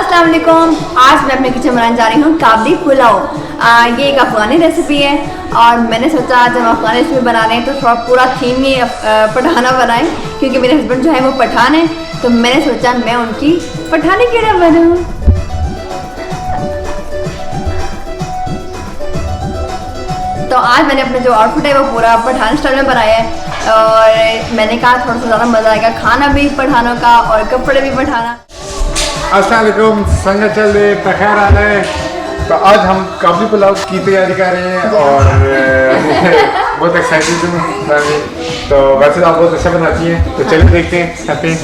अस्सलाम वालेकुम। आज मैं अपने किचन बनाने जा रही हूँ काबली पुलाव। ये एक अफ़गानी रेसिपी है और मैंने सोचा जब हम अफ़गानी रेसिपी बना रहे हैं तो थोड़ा पूरा थीम ही पठाना बनाएं, क्योंकि मेरे हस्बैंड जो है वो पठान है, तो मैंने सोचा मैं उनकी पठानी क्यों ना बनूँ। तो आज मैंने अपना जो आउटफिट है वो पूरा पठान स्टाइल में बनाया है और मैंने कहा थोड़ा सा ज़्यादा मज़ा आएगा, खाना भी पठानों का और कपड़े भी पठाना। अस्सलाम वालेकुम, संग चल रहे बखैर आ रहे हैं। तो आज हम काबली पुलाव की तैयारी कर रहे हैं और बहुत एक्साइटेड हूँ। तो वैसे आप बहुत अच्छा बनाती हैं, तो चलिए देखते हैं खाते हैं।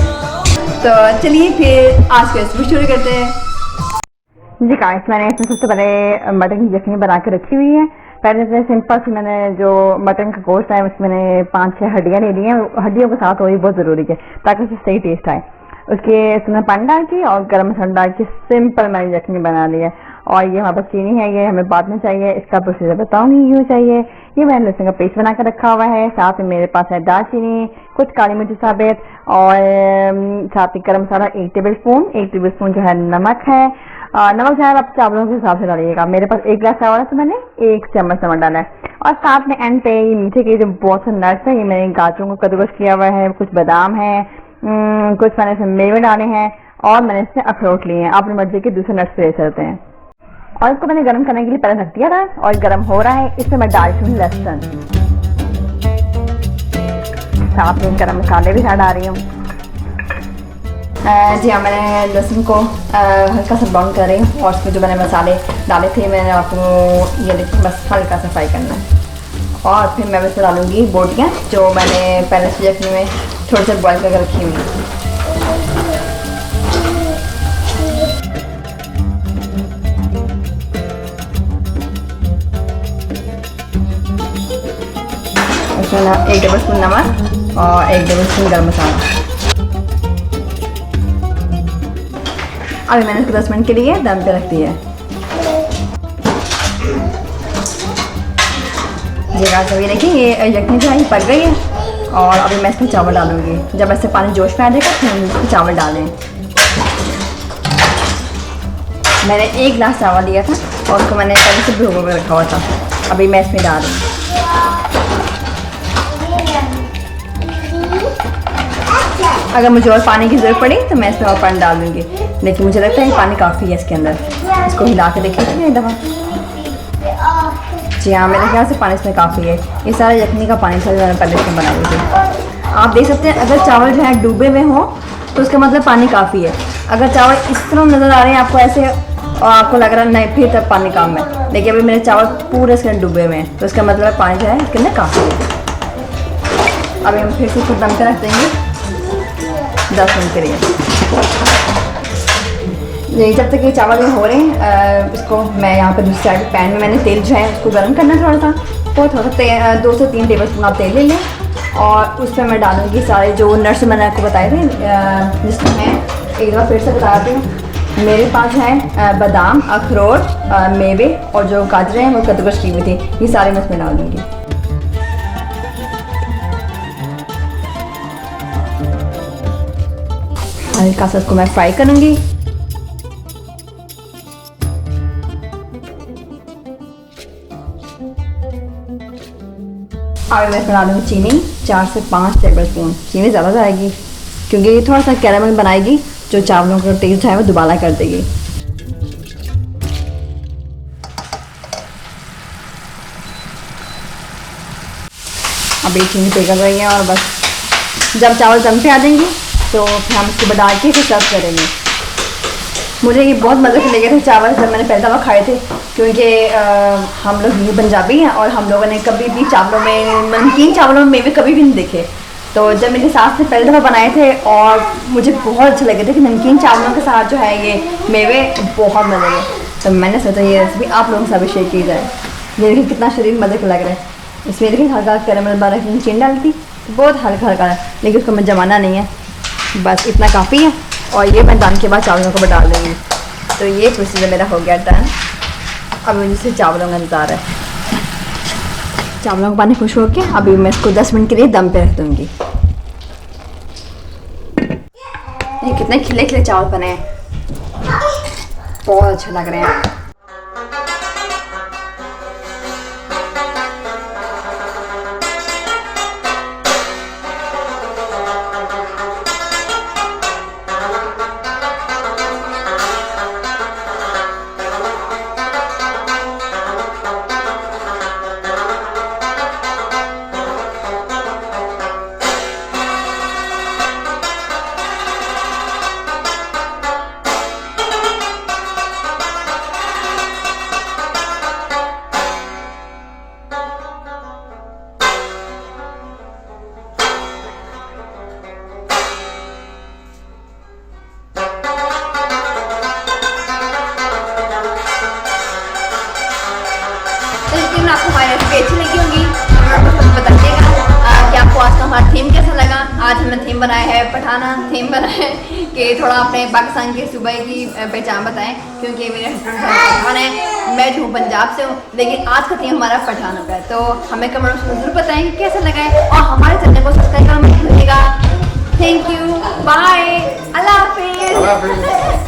तो चलिए फिर आज की रेसिपी शुरू करते हैं। जी गाइस, मैंने इसमें सबसे पहले मटन की यखनी बना के रखी हुई है। पहले से सिंपल सी मैंने जो मटन का गोश्त है उसमें मैंने 5-6 हड्डियाँ ले ली हैं। हड्डियों के साथ वही बहुत ज़रूरी है ताकि उससे सही टेस्ट आए। उसके इसमें पानी डाल के और गर्म मसाला डाल के सिंपल मैंने यखनी बना ली है। और ये हमारे पास चीनी है, ये हमें बाद में चाहिए, इसका प्रोसीजर बताऊंगी यूँ चाहिए। ये मैंने लहसुन का पेस्ट बना कर रखा हुआ है। साथ में मेरे पास है दालचीनी, कुछ काली मिर्च साबित और साथ ही गर्म मसाला 1 टेबलस्पून जो है नमक है। नमक जो है आप चावलों के हिसाब से डालिएगा। मेरे पास 1 गिलास चावल है तो मैंने 1 चम्मच नमक डाला है। और साथ में एंड पे ये मीठे के जो बहुत से नट्स है, ये मैंने गाजरों को कद्दूकस किया हुआ है, कुछ बादाम है, कुछ मैंने इसमें मेवे डाले हैं और मैंने इसमें अखरोट लिए हैं। अपनी मर्जी के दूसरे नट्स ले सकते हैं। और इसको मैंने गर्म करने के लिए पहले रख दिया था और गर्म हो रहा है। इसमें मैं डाल दूँ लहसुन, साथ में गर्म मसाले भी डाल रही हूँ। जी हाँ, मैंने लहसुन को हल्का सा ब्राउन कर रही हूँ और उसमें जो मैंने मसाले डाले थे मैंने आपको ये देखिए बस हल्का सा फ्राई करना है। और फिर मैं इसमें डालूँगी बोटियाँ जो मैंने पहले से यखनी में थोड़ी सी बॉयल करके रखी हुई है। इसमें 1 टेबलस्पून नमक और 1 टेबलस्पून गर्म मसाला। अभी मैंने इसको 10 मिनट के लिए दम पे रख दिया है। ये गाइस अभी देखिए ये यखनी जो है पक गई है और अभी मैं इसमें चावल डालूंगी। जब ऐसे पानी जोश में आ जाएगा फिर हम इसमें चावल डालें। मैंने 1 गिलास चावल लिया था और उसको मैंने पहले से भिगो कर रखा हुआ था। अभी मैं इसमें डाल दूँ। अगर मुझे और पानी की ज़रूरत पड़ी तो मैं इसमें और पानी डाल दूँगी, लेकिन मुझे लगता है पानी काफ़ी है इसके अंदर। इसको हिला के देखिए एक दफ़ा। जी हाँ, मेरे ख्याल से पानी इसमें काफ़ी है। ये सारा यखनी का पानी था जो मैंने पहले इसमें बनाई थी। आप देख सकते हैं अगर चावल जो है डूबे हुए हों तो उसका मतलब पानी काफ़ी है। अगर चावल इस तरह नज़र आ रहे हैं आपको ऐसे और आपको लग रहा है नहीं फिर तब पानी कम है, लेकिन अभी मेरे चावल पूरे इसके अंदर डूबे हुए हैं तो इसका मतलब पानी जो है इसके अंदर काफ़ी है। अभी हम फिर से इसको दम कर रख देंगे 10 मिनट के लिए। यही जब तक ये चावल हो रहे हैं इसको मैं यहाँ पर दूसरी साइड पैन में मैंने तेल जो है उसको गर्म करना थोड़ा सा। तो थोड़ा सा 2 से 3 टेबलस्पून आप तेल ले लें और उसमें मैं डालूँगी सारे जो नट्स मैंने आपको बताए थे, जिसमें मैं एक बार फिर से बताती हूँ। मेरे पास है बादाम, अखरोट, मेवे और जो गाजरें हैं वो कद्दूकस की हुई थी, ये सारे मैं इसमें डाल दूँगी। हल्का सा इसको मैं फ्राई करूँगी। अब मैं इसमें डालूँगी चीनी 4 से 5 टेबलस्पून। चीनी ज़्यादा जाएगी क्योंकि ये थोड़ा सा कैरामल बनाएगी जो चावलों का टेस्ट है वो दुबारा कर देगी। अभी चीनी पिघल रही है और बस जब चावल दम पे आ जाएंगे तो फिर हम इसको डाल के फिर सर्व करेंगे। मुझे ये बहुत मज़े से लगे थे चावल जब मैंने पहली दफ़ा खाए थे, क्योंकि हम लोग ये पंजाबी हैं और हम लोगों ने कभी भी चावलों में नमकीन चावलों में मेवे कभी भी नहीं देखे। तो जब मेरी सास ने पहली दफ़ा बनाए थे और मुझे बहुत अच्छे लगे थे कि नमकीन चावलों के साथ जो है ये मेवे बहुत मज़े लगे, तो मैंने सोचा ये रेसिपी आप लोगों के साथ भी शेयर की जाए। ये देखिए कितना शरीर मज़े का लग रहा है। इसमें देखिए हल्का कैरामल बारा की चीनी डालती तो बहुत हल्का हल्का है, लेकिन उसको मैं जमाना नहीं है, बस इतना काफ़ी है। और ये मैं दान के बाद चावलों को डाल दूँगी। तो ये प्रोसीजर मेरा हो गया डन। अब मुझे चावलों का इंतज़ार है। चावलों का पानी खुश हो के अभी मैं इसको 10 मिनट के लिए दम पे रख दूँगी। ये कितने खिले खिले चावल बने हैं। बहुत अच्छे लग रहे हैं। आपको हमारी रेसिपी अच्छी लगी होगी, हमें बताइएगा कि आपको आज का हमारा थीम कैसा लगा। आज हमने थीम बनाया है पठाना थीम बनाया है कि थोड़ा अपने पाकिस्तान के सूबे की पहचान बताएं, क्योंकि मेरे हस्बैंड पठान है, मैं जो हूँ पंजाब से हूँ, लेकिन आज का थीम हमारा पठानों का है। तो हमें कमेंट्स में जरूर बताएं कि कैसा लगा है और हमारे चैनल को सब्सक्राइब करना मत भूलिएगा। थैंक यू, बाय, अल्लाह हाफिज़।